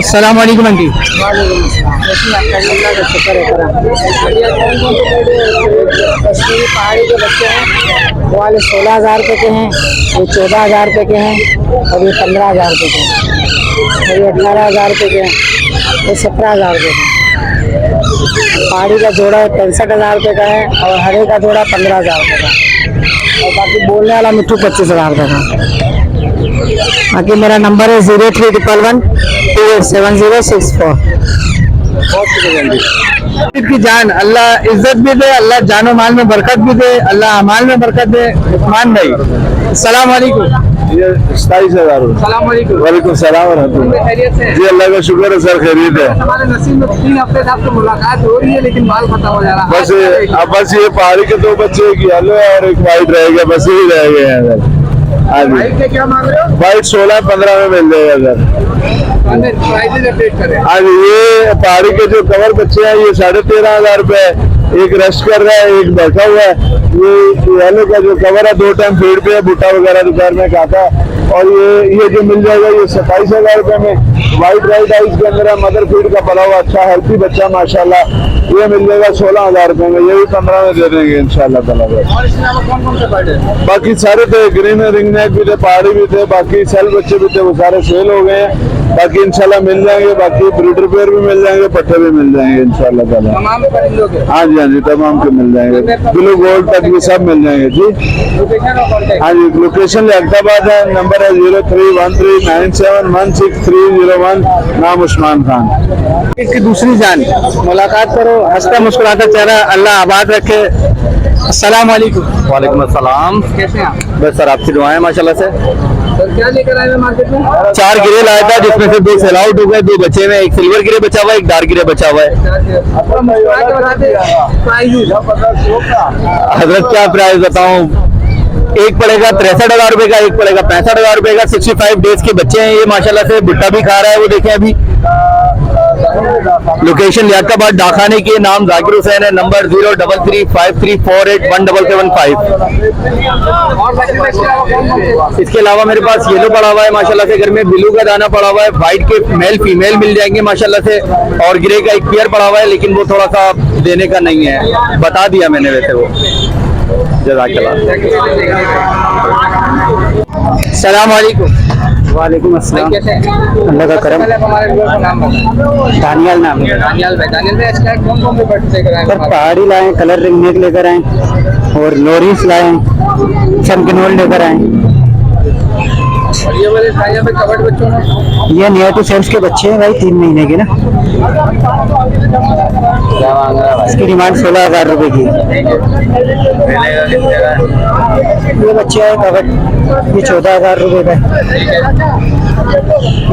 अस्सलाम वालेकुम आंटी। कश्मीरी पहाड़ी के बच्चे हैं, वो वाले 16,000 रुपये के हैं, ये 14,000 रुपये के हैं और ये 15,000 रुपये के हैं और ये 18,000 रुपये के हैं, ये 17,000 रुपये के हैं। पहाड़ी का जोड़ा 65,000 रुपये का है और हरे का जोड़ा 15,000 रुपये का और बाकी बोलने वाला मिट्टू 25,000 रुपये का। बाकी मेरा नंबर है 0311287064। की जान अल्लाह इज्जत भी दे, अल्लाह जानो माल में बरकत भी दे, अल्लाह अमाल में बरकत दे। उस्मान भाई अस्सलाम वालेकुम। ये 27,000। अस्सलाम वालेकुम। वालेकुम सलाम खैरियत से? जी अल्लाह का शुक्र है सर, खैरियत है। हमारे नसीब में 3 हफ्ते से आपसे मुलाकात हो रही है लेकिन माल खत्म हो जा रहा है। बस ये पहाड़ी के 2 बच्चे, एक येलो है और एक व्हाइट रह गया, बस यही रह गए हैं सर। हाँ जी, वाइट के क्या मांग रहे हो? व्हाइट 16-15 में मिल जाएगा सर। हाँ जी, ये पहाड़ी के जो कवर बच्चे हैं ये 13,500 रुपए, एक रेस्ट कर रहा है, एक बैठा हुआ है। ये येलो का जो कवर है 2 टाइम फीड पे है, भुट्टा वगैरह दोपहर में खाता है। और ये जो मिल जाएगा ये 27,000 रुपए में। व्हाइट राइट आइज के अंदर है, मदर फीड का पला हुआ अच्छा हेल्थी बच्चा माशाल्लाह, ये मिल जाएगा 16,000 रुपए में। ये भी 15 में दे देंगे इंशाल्लाह ताला। और इसके अलावा कौन से बर्ड है? बाकी सारे थे, ग्रीन रिंग नेक भी थे, पहाड़ी भी थे, बाकी सेल बच्चे भी थे, वो सारे सेल हो गए हैं। बाकी इंशाल्लाह मिल जाएंगे, बाकी ब्रीडर पेयर भी मिल जाएंगे, पट्टे भी मिल जाएंगे इंशाल्लाह ताला। तमाम परिंदों के? हाँ जी, हाँ जी, तमाम के मिल जाएंगे, ब्लू गोल्ड तक भी सब मिल जाएंगे जी। लोकेशन और कॉन्टेक्ट? हाँ जी, लोकेशन लियाकताबाद है, नंबर है 031397163001, नाम उस्मान खान। इसकी दूसरी जान, मुलाकात करो, हंसता मुस्कुराता चेहरा अल्लाह आबाद रखे। अस्सलाम वालेकुम। वालेकुम अस्सलाम। कैसे हैं आप? बस सर आपकी दुआएं माशाल्लाह से। सर क्या लेकर आए हैं मार्केट में? 4 गिरे लाया था जिसमें से 2 सेल आउट हो गए, 2 बचे हुए, एक सिल्वर गिरे बचा हुआ है, एक डार्क गिरे बचा हुआ है। हजरत क्या प्राइस बताऊं, एक पड़ेगा 63,000 रुपए का, एक पड़ेगा 65,000 रुपए का। 65 डेज के बच्चे हैं ये माशाल्लाह से, भुट्टा भी खा रहा है वो देखें अभी। लोकेशन लियाकताबाद डाकखाने की, नाम जाकिर हुसैन है, नंबर 033534817775। इसके अलावा मेरे पास येलो पड़ा हुआ है माशाल्लाह से, घर में ब्लू का दाना पड़ा हुआ है, व्हाइट के मेल फीमेल मिल जाएंगे माशाल्लाह से, और ग्रे का एक पेयर पड़ा हुआ है लेकिन वो थोड़ा सा देने का नहीं है, बता दिया मैंने वैसे वो। जज़ाकल्लाह। अस्सलाम वालेकुम। वालेकुम अस्सलाम। कैसे हैं? अल्लाह का करम। हमारे लोगों का नाम बताओ। दानियाल नाम है। दानियाल भाई इसका कौन से बर्ड लेकर आए? सर पहाड़ी लाए, कलर रिंग नेक लेकर आए और लोरीस लाए, चमकनोल लेकर आए। और ये वाले यहाँ पे कवर्ड बच्चों में ये नियर टू सेल्स के बच्चे हैं भाई, 3 महीने के ना। इसकी डिमांड 16,000 रुपए की। ये बच्चे है कवर, ये 14,000 रुपए का।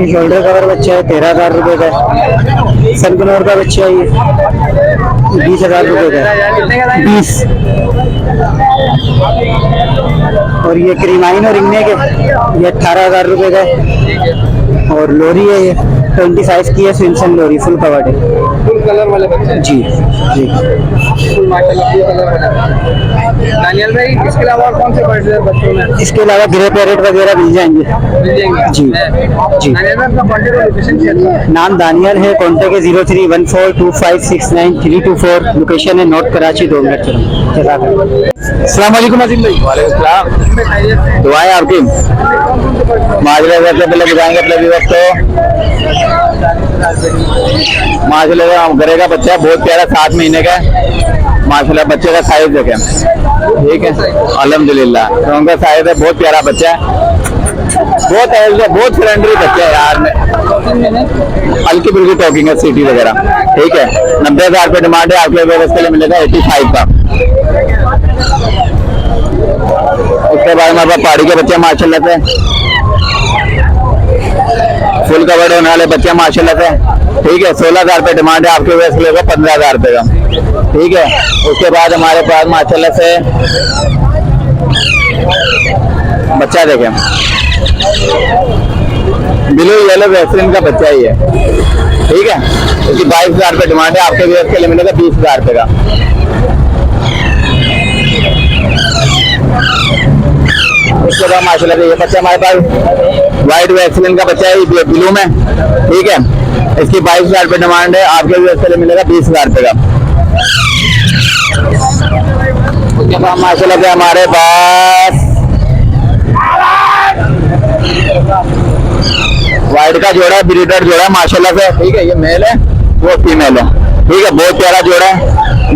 ये शोल्डर कवर बच्चा है 13,000 रुपए का। सनकनौर का बच्चा है ये 20,000 रुपए का, 20। और ये क्रीमाइन और रिंगने के ये 18,000 रुपए का। और लोरी है ये 25 की है, स्विंसन लोरी, फुल कवर्ड है। फुल कलर वाले बच्चे जी जी, फुल माशाल्लाह फुल कलर वाले। दानियाल भाई इसके अलावा और कौन से बर्ड है बच्चों में? इसके अलावा ग्रे पैरेट वगैरह मिल जाएंगे। मिल जाएंगे जी जी। दानियाल भाई आपका कॉन्टेक्ट और लोकेशन शेयर करें। नाम दानियाल है, कॉन्टेक्ट है 03142569 लोकेशन है नॉर्थ कराची। 2 मिनट चलो। अस्सलाम वालेकुम अजीम भाई। वालेकुम सलाम। दुआएं आपकी। माजले से पहले बताएंगे अपने व्यूअर्स को। माजले का घरे का बच्चा बहुत प्यारा, 7 महीने का माशाल्लाह। बच्चे का साइज देखें, ठीक है अल्हम्दुलिल्लाह, तो उनका साइज है, बहुत प्यारा बच्चा है, बहुत हेल्दी, बहुत फ्रेंडली बच्चा है यार। हल्की फुल्की टॉकिंग है, सीटी वगैरह, ठीक है। 90,000 रुपये डिमांड है, आपके व्यवस्था के लिए मिलेगा 85 का। उसके बाद हमारे पास पहाड़ी के बच्चे माशाल्लाह से, फुल कवर्ड होने वाले बच्चे माशाल्लाह से, ठीक है। 16,000 रुपये डिमांड है, आपके व्यवस्था लेगा 15,000 रुपये का, ठीक है। उसके बाद हमारे पास माशाल्लाह से बच्चा देखें, ब्लू येलो वेस्टर्न का बच्चा ही है, ठीक है। उसकी 22,000 रुपये डिमांड है, आपके व्यवस्था के लिए मिलेगा 20,000 रुपये का। उसके बाद माशाल्लाह से ये बच्चा हमारे पास व्हाइट वैक्सीन का बच्चा है, ये ब्लू में, ठीक है। इसकी 22,000 रुपये डिमांड है, आपके लिए इसके लिए मिलेगा 20,000 रुपये का। उसके बाद माशाल्लाह से हमारे पास व्हाइट का जोड़ा है, ब्रीडर जोड़ा है माशाल्लाह से, ठीक है। ये मेल है, वो फीमेल है, ठीक है। बहुत प्यारा जोड़ा है,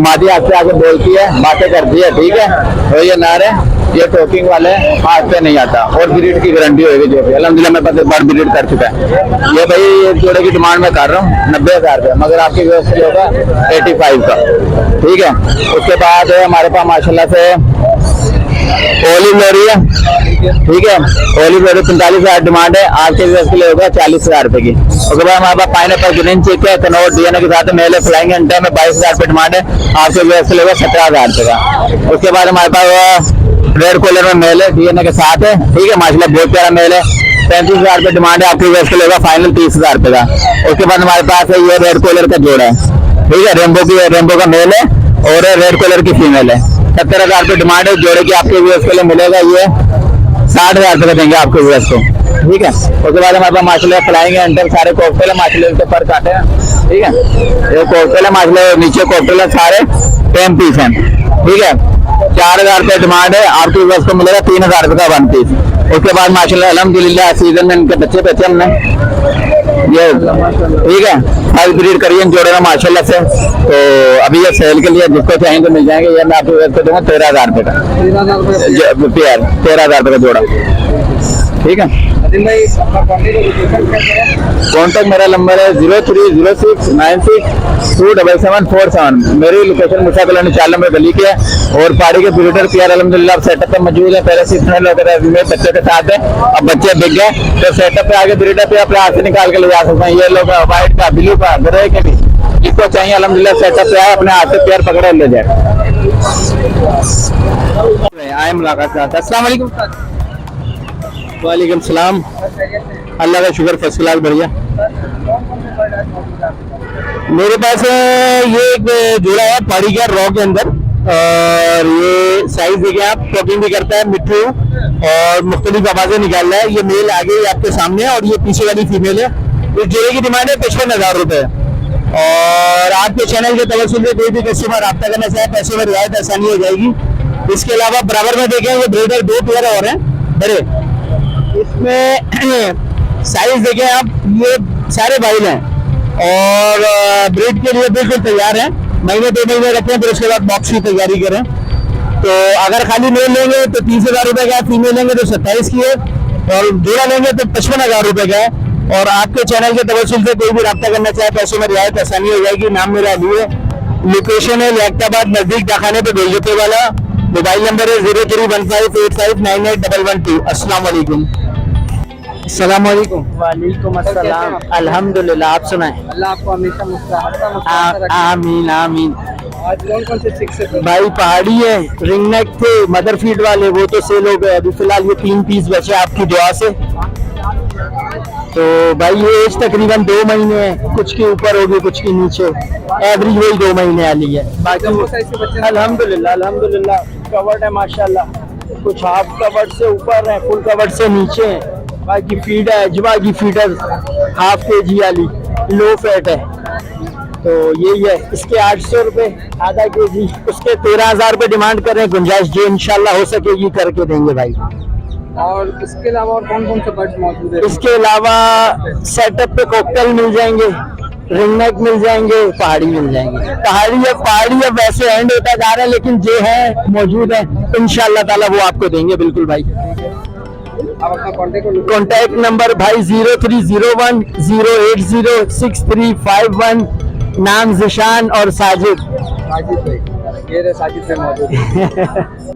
मादी आपसे आगे बोलती है, बातें करती है, ठीक है। और ये नर है, ये टोकिंग वाले हाथ पे नहीं आता और ब्रीड की गारंटी होगी जो भी। अल्हम्दुलिल्लाह मेरे पास एक बार ब्रीड कर चुका है। ये भाई एक जोड़े की डिमांड में कर रहा हूँ 90,000 रुपये, मगर आपकी व्यवस्था होगा 85 का, ठीक है। उसके बाद हमारे पास माशाल्लाह से ओलिव लोरी है, ठीक है। ओलिव लोरी 45,000 डिमांड है, आपके व्यवस्था के लिए होगा 40,000 रुपये की। उसके बाद हमारे पास पाइनएप्पल ग्रीन चिक है, कनौर डीएनए के साथ मेल फ्लाइंग एंटर में 22,000 रुपये डिमांड है, आपके व्यवस्था के लिए होगा 17,000 रुपये का। उसके बाद हमारे पास रेड कॉलर में मेल है, डीएनए के साथ है, ठीक है। माशाल्लाह बहुत प्यारा मेल है, 35,000 रुपये डिमांड है, आपके व्यवस्था के लिए होगा फाइनल 30,000 रुपये का। उसके बाद हमारे पास है ये रेड कॉलर का जोड़ा है, ठीक है। रेम्बो का मेल है और रेड कॉलर की फीमेल है, 70,000 रुपये डिमांड है। जोड़े की आपके व्यवस्था के लिए मिलेगा ये 60,000 रुपये का देंगे आपके व्यवस्था को, ठीक है। उसके बाद हमारे पास माशाल्लाह फ्लाइंग एंटर सारे कॉकटेल है, माशाल्लाह इनके पर काटे हैं, ठीक है। ये कॉकटेल है माशाल्लाह, नीचे कॉकटेल है, सारे 10 पीस हैं, ठीक है। 4,000 रुपये डिमांड है, आपकी व्यवस्था को मिलेगा 3,000 रुपये का 1 पीस। उसके बाद माशाल्लाह अल्हम्दुलिल्लाह सीजन में इनके बच्चे बेचे हमने, ये ठीक है। हर ब्रीड करिए इन जोड़े में माशाल्लाह से। तो अभी ये सेल के लिए जिसको चाहेंगे मिल जाएंगे। ये मैं आपको व्यवस्था दूंगा 13,000 रुपये का पेयर, 13,000 रुपये का जोड़ा, ठीक है। कॉन्टैक्ट मेरा नंबर है 0306962747। मेरी लोकेशन मुसा कॉलोनी 4 नंबर गली के है और पहाड़ी के ब्रीडर प्यार अल्हम्दुलिल्लाह सेटअप पे मौजूद है। पहले से इतने लोग में बच्चे के साथ है, अब बच्चे बिक गए तो सेटअप पे आगे ब्रीडर पे अपने हाथ से निकाल के ले जा सकते हैं। ये लोग व्हाइट का, ब्लू का, ग्रे के भी, जिसको चाहिए अल्हम्दुलिल्लाह सेटअप पे आए, अपने हाथ से प्यार पकड़े ले जाए। आए मुलाकात करते। अस्सलाम वालेकुम। वालेकुम सलाम, अल्लाह का शुक्र, फर्स्ट क्लास बढ़िया। मेरे पास ये एक जोड़ा है पहाड़ी का रॉ के अंदर, और ये साइज देखिए आप, टॉकिंग भी करता है, मिट्टू और मुख्तलिफ आवाजें निकाल रहा है। ये मेल आगे आपके सामने है और ये पीछे वाली फीमेल है। इस जोड़े की डिमांड है 55,000 रुपये और आपके चैनल के तवज्जुह से कोई भी कस्टमर रब्ता करना चाहे पैसे में रियायत आसानी हो जाएगी। इसके अलावा बराबर में देखें ये ब्रीडर 2 पेयर और हैं बड़े, इसमें साइज देखें आप, ये सारे बाइल हैं और ब्रीड के लिए बिल्कुल तैयार हैं। महीने 2 महीने रखें फिर उसके बाद बॉक्स की तैयारी करें। तो अगर खाली मेल लेंगे तो 30,000 रुपये का है, फीमेल लेंगे तो 27 की है और जोड़ा लेंगे तो 55,000 रुपये का है। और आपके चैनल के तवज्जुह से कोई भी रब्ता करना चाहे पैसों में रियायत आसानी हो जाएगी। नाम मेरा अली है, लोकेशन है लियाकताबाद नजदीक डाखाने पे गोलगप्पे वाला। मोबाइल नंबर है 0315859112। अस्सलाम वालेकुम। अस्सलाम वालेकुम। वालेकुम अस्सलाम। अल्हम्दुलिल्लाह, आप सुनाएं। अल्लाह आपको हमेशा आमीन आमीन। आज कौन से चिक्स है? भाई पहाड़ी है, रिंग नेक थे, मदर फीड वाले, वो तो सेल हो गए। अभी फिलहाल ये 3 पीस बचे आपकी दुआ से। तो भाई ये एज तकरीबन 2 महीने है, कुछ के ऊपर होगी कुछ के नीचे, एवरेज वही 2 महीने वाली है। बाकी अल्हम्दुलिल्लाह अल्हम्दुलिल्लाह कवर्ड है माशाल्लाह, कुछ हाफ कवर्ड से ऊपर है, फुल कवर्ड से नीचे है। बाकी फीड है अजवा की फीडर, हाफ केजी वाली, लो फैट है। तो यही है, इसके 800 रुपये आधा केजी, उसके 13,000 रुपये डिमांड कर रहे हैं। गुंजाइश जो इंशाल्लाह हो सकेगी करके देंगे भाई। और इसके अलावा और कौन कौन से बर्ड्स मौजूद है? इसके अलावा सेटअप पे कॉकटेल मिल जाएंगे, रिंग नेक मिल जाएंगे, पहाड़ी मिल जाएंगे। पहाड़ी अब वैसे एंड होता जा रहा है, लेकिन जो है मौजूद है इंशाल्लाह ताला वो आपको देंगे बिल्कुल भाई। आप अपना कॉन्टैक्ट नंबर भाई 0301080635 नाम जिशान और साजिद। साजिद भाई, ये रहे साजिद भाई मौजूद है।